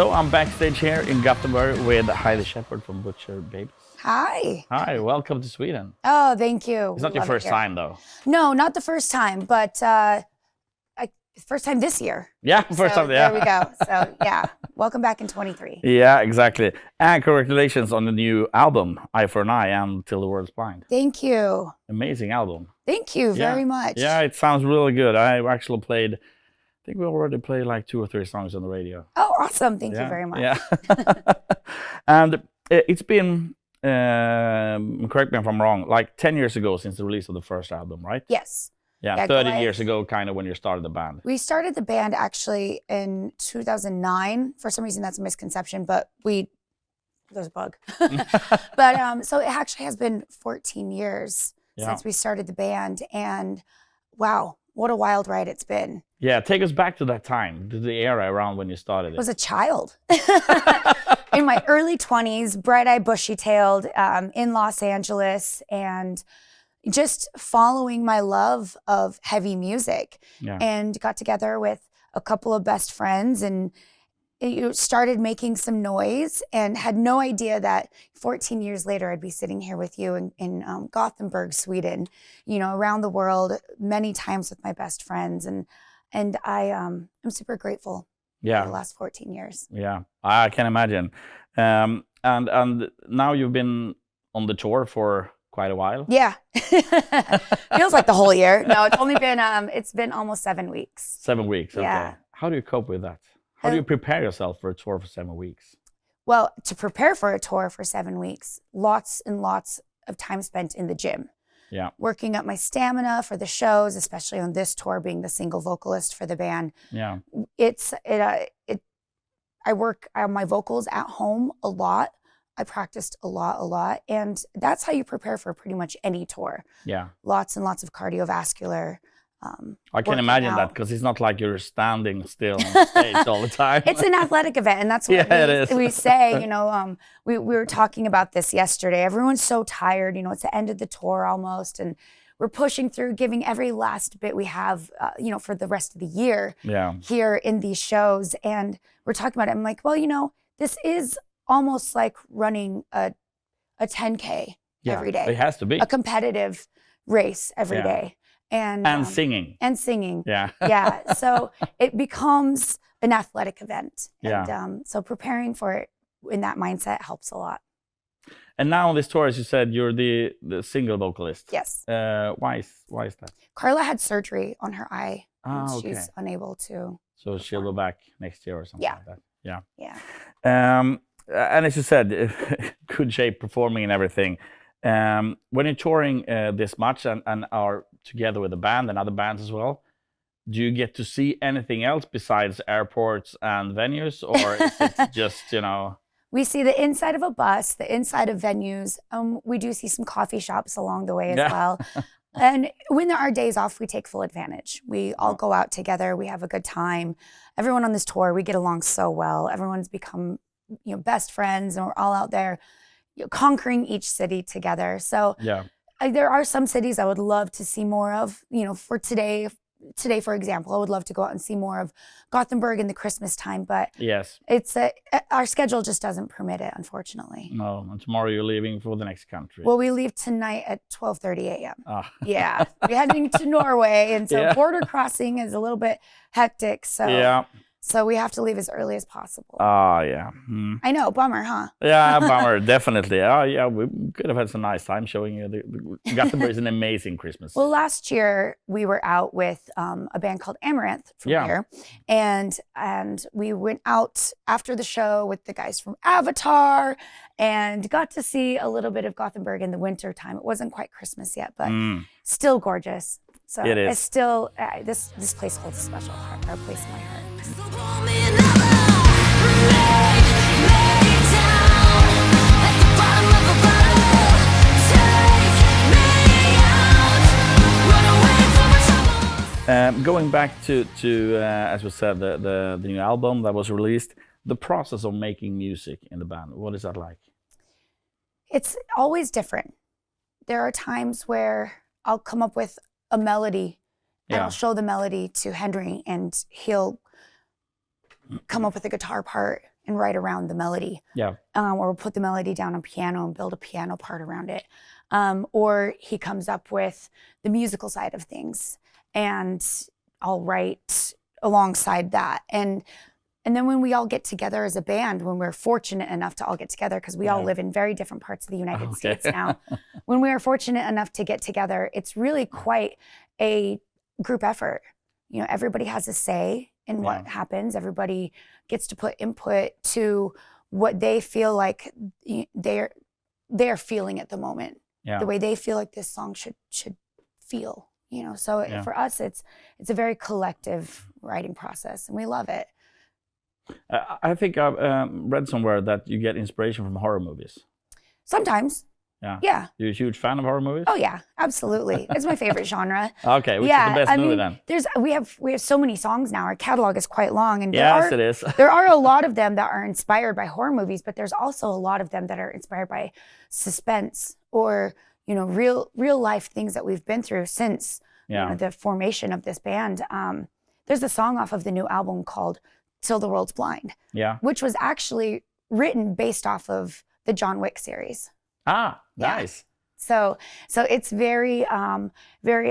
So I'm backstage here in Gothenburg with Heidi Sheppard from Butcher Babies. Hi. Hi, welcome to Sweden. Oh, thank you. It's not your first time though. No, not the first time, but first time this year. Yeah, first time. Yeah. There we go. So yeah, welcome back in 23. Yeah, exactly. And congratulations on the new album, Eye for an Eye and Till the World's Blind. Thank you. Amazing album. Thank you very much. Yeah, it sounds really good. I actually played, I think we already played like 2 or 3 songs on the radio. Oh, awesome. Thank you very much. Yeah. And it's been, correct me if I'm wrong, like 10 years ago since the release of the first album, right? Yes. Yeah, 30 years ago, kind of when you started the band. We started the band actually in 2009. For some reason, that's a misconception, but there's a bug. But so it actually has been 14 years since we started the band, and wow, what a wild ride it's been. Yeah, take us back to that time, to the era around when you started it. I was a child. In my early 20s, bright-eyed, bushy-tailed, in Los Angeles, and just following my love of heavy music, and got together with a couple of best friends and started making some noise, and had no idea that 14 years later I'd be sitting here with you in Gothenburg, Sweden, around the world many times with my best friends, and I'm super grateful for the last 14 years. Yeah, I can imagine. And now you've been on the tour for quite a while. Yeah. Feels like the whole year. No, it's been almost 7 weeks. 7 weeks, okay. Yeah. How do you cope with that? How do you prepare yourself for a tour for 7 weeks? Well, to prepare for a tour for 7 weeks, lots and lots of time spent in the gym. Yeah. Working up my stamina for the shows, especially on this tour, being the single vocalist for the band. Yeah. I work on my vocals at home a lot. I practiced a lot. And that's how you prepare for pretty much any tour. Yeah. Lots and lots of cardiovascular. I can imagine that, because it's not like you're standing still on stage all the time. It's an athletic event, and that's what we say. We were talking about this yesterday. Everyone's so tired. It's the end of the tour almost, and we're pushing through, giving every last bit we have, for the rest of the year here in these shows. And we're talking about it. I'm like, well, this is almost like running a 10K every day. It has to be. A competitive race every day. And singing. And singing. Yeah. Yeah. So it becomes an athletic event. Yeah. And so preparing for it in that mindset helps a lot. And now on this tour, as you said, you're the single vocalist. Yes. Why is that? Carla had surgery on her eye. Oh, okay. She's unable to. So she'll go back next year or something like that. Yeah. Yeah. And as you said, good shape, performing and everything. When you're touring this much and are together with a band and other bands as well, do you get to see anything else besides airports and venues, or is it just, We see the inside of a bus, the inside of venues. We do see some coffee shops along the way as well. And when there are days off, we take full advantage. We all go out together. We have a good time. Everyone on this tour, we get along so well. Everyone's become, best friends, and we're all out there conquering each city together. So there are some cities I would love to see more of. For today, for example, I would love to go out and see more of Gothenburg in the Christmas time, but it's our schedule just doesn't permit it, unfortunately. No, and tomorrow you're leaving for the next country. Well, we leave tonight at 12:30 a.m. Yeah, we're heading to Norway, and so border crossing is a little bit hectic. So we have to leave as early as possible. I know, bummer, huh? Yeah, bummer, definitely. We could have had some nice time showing you. Gothenburg is an amazing Christmas. Well, last year we were out with a band called Amaranth from here, and we went out after the show with the guys from Avatar, and got to see a little bit of Gothenburg in the winter time. It wasn't quite Christmas yet, but still gorgeous. So it is. It's still this place holds a special place in my heart. Going back to as we said, the new album that was released, the process of making music in the band, what is that like? It's always different. There are times where I'll come up with a melody and I'll show the melody to Henry, and he'll come up with a guitar part and write around the melody. Yeah. Or we'll put the melody down on piano and build a piano part around it. Or he comes up with the musical side of things, and I'll write alongside that. And then when we all get together as a band, when we're fortunate enough to all get together, because we all live in very different parts of the United States now, when we are fortunate enough to get together, it's really quite a group effort. You know, everybody has a say in what happens. Everybody gets to put input to what they feel like they're feeling at the moment. Yeah. The way they feel like this song should feel. You know, so for us, it's a very collective writing process, and we love it. I think I've read somewhere that you get inspiration from horror movies. Sometimes. Yeah. Yeah. You're a huge fan of horror movies? Oh yeah, absolutely. It's my favorite genre. Okay, which is the best movie then? We have so many songs now. Our catalog is quite long, and yes, it is. There are a lot of them that are inspired by horror movies, but there's also a lot of them that are inspired by suspense or, you know, real life things that we've been through since you know, the formation of this band. There's a song off of the new album called "Till the World's Blind," which was actually written based off of the John Wick series. Ah, nice. So it's very a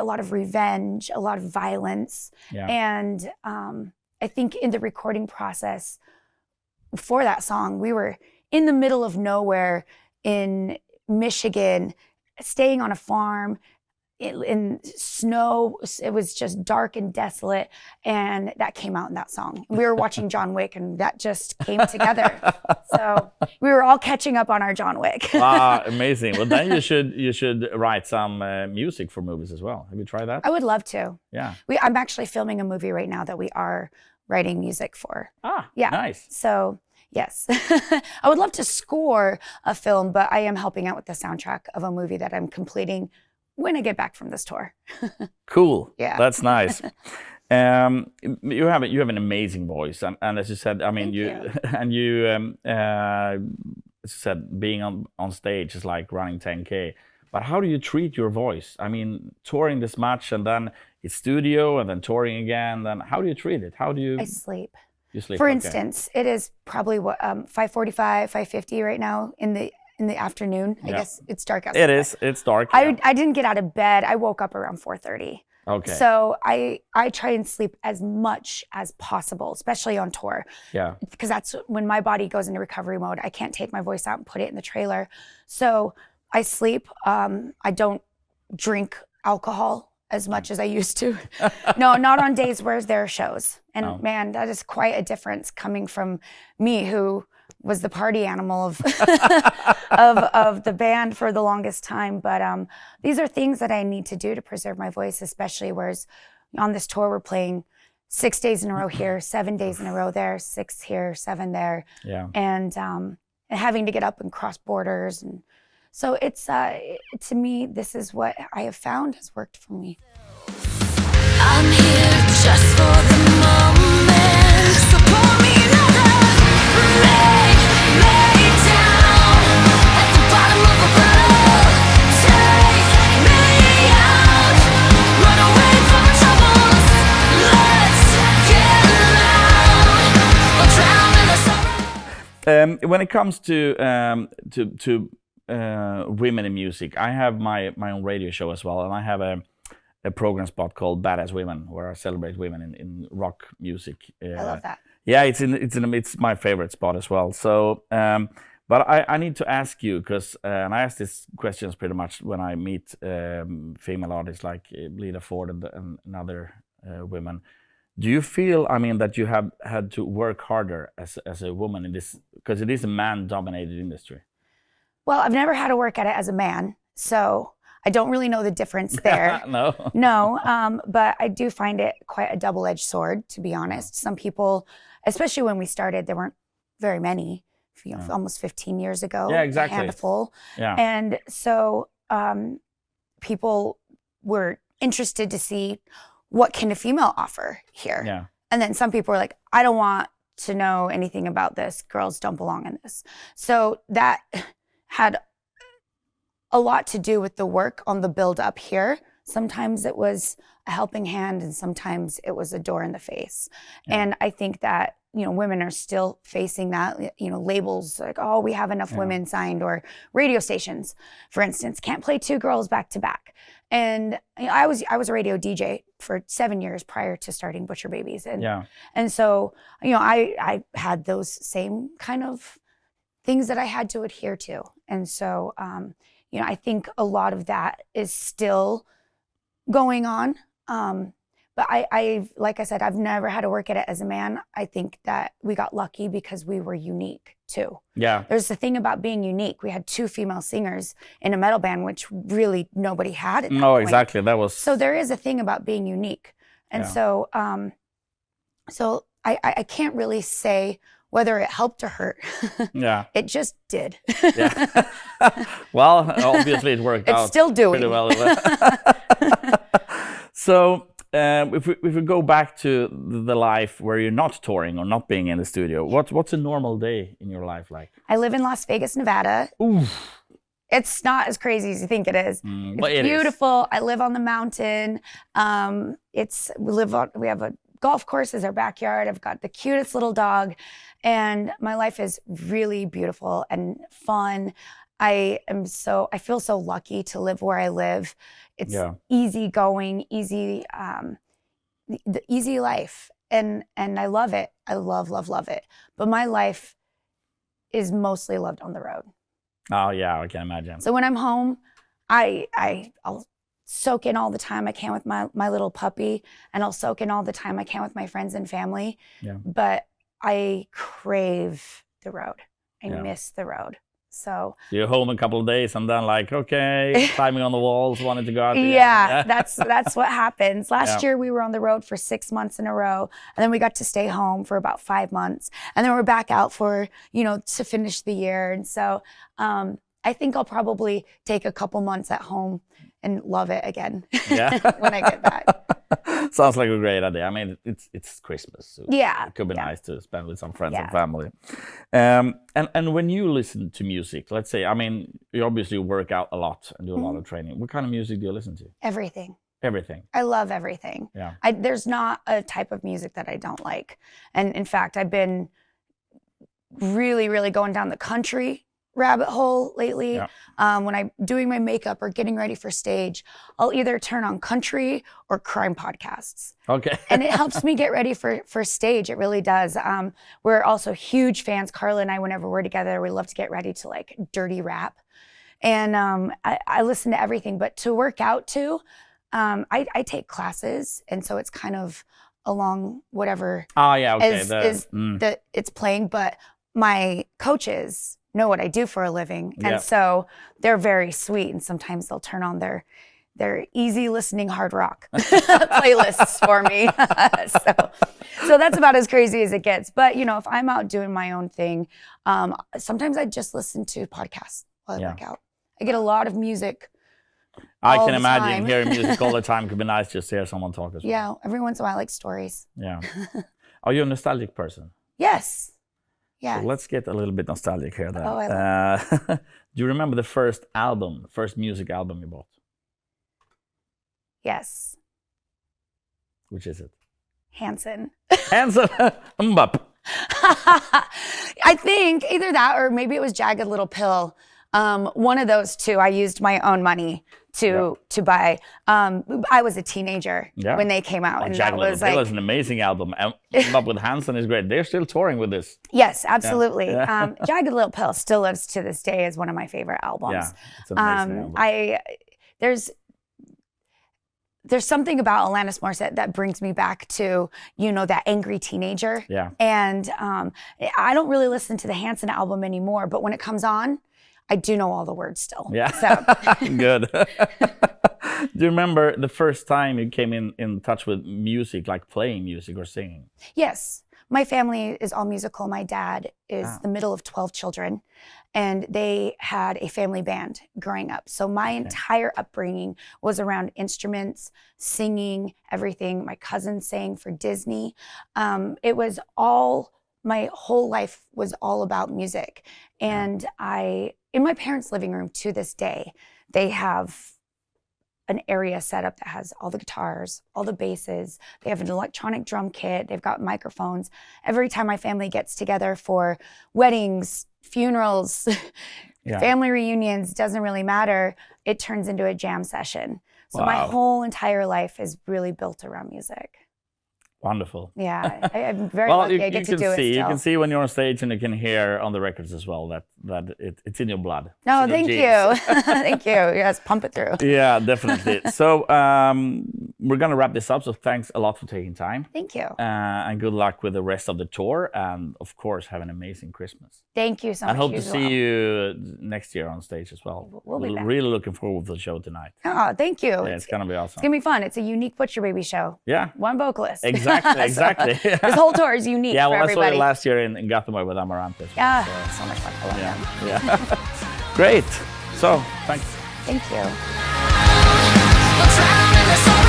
lot of revenge, a lot of violence, and I think in the recording process for that song, we were in the middle of nowhere in Michigan, staying on a farm in snow. It was just dark and desolate, and that came out in that song. We were watching John Wick, and that just came together. So we were all catching up on our John Wick. Ah, amazing. Well, then you should write some music for movies as well. Have you tried that? I would love to. Yeah. I'm actually filming a movie right now that we are writing music for. Ah, yeah. Nice. So yes, I would love to score a film, but I am helping out with the soundtrack of a movie that I'm completing when I get back from this tour. Cool. Yeah. That's nice. You have an amazing voice, and as you said, I mean, as you said, being on stage is like running 10K. But how do you treat your voice? I mean, touring this much, and then it's studio, and then touring again. Then how do you treat it? How do you? I sleep. You sleep. For instance, it is probably 5:45, 5:50 right now in the afternoon. I guess it's dark outside. It is. It's dark. I didn't get out of bed. I woke up around 4:30. Okay. So I try and sleep as much as possible, especially on tour. Yeah. Because that's when my body goes into recovery mode. I can't take my voice out and put it in the trailer. So I sleep. I don't drink alcohol as much as I used to. No, not on days where there are shows. And man, that is quite a difference coming from me, who was the party animal of of the band for the longest time. But these are things that I need to do to preserve my voice, especially whereas on this tour we're playing 6 days in a row here, 7 days in a row there, 6 here, 7 there. Yeah. And having to get up and cross borders. And so it's to me, this is what I have found has worked for me. I'm here just for the moment. So pour me another. Lay down at the bottom of a bottle. Take me out. Run away from the troubles. Let's get loud. Or drown in the sorrow. When it comes to women in music, I have my own radio show as well, and I have a program spot called Badass Women, where I celebrate women in rock music. I love that. Yeah, it's my favorite spot as well. So, but I need to ask you, because and I ask these questions pretty much when I meet female artists like Lita Ford and other women. Do you feel, I mean, that you have had to work harder as a woman in this, because it is a man-dominated industry? Well, I've never had to work at it as a man, so I don't really know the difference there. No, but I do find it quite a double-edged sword, to be honest. Some people, especially when we started, there weren't very many, almost 15 years ago. Yeah, exactly. A handful. Yeah. And so people were interested to see, what can a female offer here? Yeah. And then some people were like, I don't want to know anything about this. Girls don't belong in this. So that had a lot to do with the work on the build up here. Sometimes it was a helping hand, and sometimes it was a door in the face. And I think that, women are still facing that, labels like, oh, we have enough women signed, or radio stations, for instance, can't play two girls back to back. And I was a radio DJ for 7 years prior to starting Butcher Babies. And so, I had those same kind of things that I had to adhere to. And so, I think a lot of that is still going on. But I like I said, I've never had to work at it as a man. I think that we got lucky because we were unique too. Yeah. There's the thing about being unique. We had 2 female singers in a metal band, which really nobody had at that point. Exactly. That was. So there is a thing about being unique. And so, so I can't really say whether it helped or hurt. Yeah. It just did. Yeah. Well, obviously it worked out. It's still doing. Pretty well. So if we go back to the life where you're not touring or not being in the studio, what's a normal day in your life like? I live in Las Vegas, Nevada. Oof. It's not as crazy as you think it is. But It's it beautiful. I live on the mountain. We have a golf course as our backyard. I've got the cutest little dog, and my life is really beautiful and fun. I feel so lucky to live where I live. It's easy going, the easy life. And I love it. I love it. But my life is mostly lived on the road. Oh yeah, I can imagine. So when I'm home, I'll soak in all the time I can with my little puppy, and I'll soak in all the time I can with my friends and family. Yeah. But I crave the road. I miss the road. So you're home a couple of days and then like, okay, climbing on the walls, wanted to go out. Yeah, that's what happens. Last year we were on the road for 6 months in a row, and then we got to stay home for about 5 months, and then we're back out for, to finish the year. And so I think I'll probably take a couple months at home and love it again when I get back. Sounds like a great idea. I mean, it's Christmas, so it could be nice to spend with some friends and family. And when you listen to music, let's say, I mean, you obviously work out a lot and do a lot of training. What kind of music do you listen to? Everything. Everything. I love everything. Yeah. There's not a type of music that I don't like. And in fact, I've been really, really going down the country rabbit hole lately. Yeah. When I'm doing my makeup or getting ready for stage, I'll either turn on country or crime podcasts. Okay. And it helps me get ready for stage. It really does. We're also huge fans. Carla and I, whenever we're together, we love to get ready to like dirty rap. And I listen to everything, but to work out to, I take classes. And so it's kind of along whatever it's playing. But my coaches know what I do for a living. And so they're very sweet. And sometimes they'll turn on their easy listening hard rock playlists for me. So that's about as crazy as it gets. But, if I'm out doing my own thing, sometimes I just listen to podcasts while I work out. I get a lot of music. I can imagine hearing music all the time could be nice just to hear someone talk as well. Yeah, every once in a while I like stories. Yeah. Are you a nostalgic person? Yes. Yeah. So let's get a little bit nostalgic here then. Oh, I love Do you remember the first music album you bought? Yes. Which is it? Hanson. Hanson. Mbop. I think either that or maybe it was Jagged Little Pill. One of those two I used my own money to buy. I was a teenager when they came out, and Jagged that was Little Pill is an amazing album. But with Hanson is great. They're still touring with this. Yes, absolutely. Yeah. Jagged Little Pill still lives to this day as one of my favorite albums. Yeah, it's an amazing album. There's something about Alanis Morissette that brings me back to, that angry teenager. Yeah. And I don't really listen to the Hanson album anymore, but when it comes on, I do know all the words still. Yeah. So. Good. Do you remember the first time you came in touch with music, like playing music or singing? Yes. My family is all musical. My dad is the middle of 12 children, and they had a family band growing up. So my entire upbringing was around instruments, singing, everything. My cousin sang for Disney. My whole life was all about music. And in my parents' living room to this day, they have an area set up that has all the guitars, all the basses. They have an electronic drum kit. They've got microphones. Every time my family gets together for weddings, funerals, family reunions, doesn't really matter. It turns into a jam session. So my whole entire life is really built around music. Wonderful. Yeah, I'm very lucky I get to do it still. You can see when you're on stage, and you can hear on the records as well that it's in your blood. No, thank you. Thank you. Yes, pump it through. Yeah, definitely. So we're going to wrap this up. So thanks a lot for taking time. Thank you. And good luck with the rest of the tour. And of course, have an amazing Christmas. Thank you so much. I hope to see you next year on stage as well. We'll be back. Really looking forward to the show tonight. Oh, thank you. Yeah, it's going to be awesome. It's going to be fun. It's a unique Butcher Baby show. Yeah. One vocalist. Exactly. This whole tour is unique for everybody. I saw it last year in Gothenburg with Amaranth. Yeah, so much fun. I love them. Yeah. Great. So, thanks. Thank you. We're drowning in the sorrow.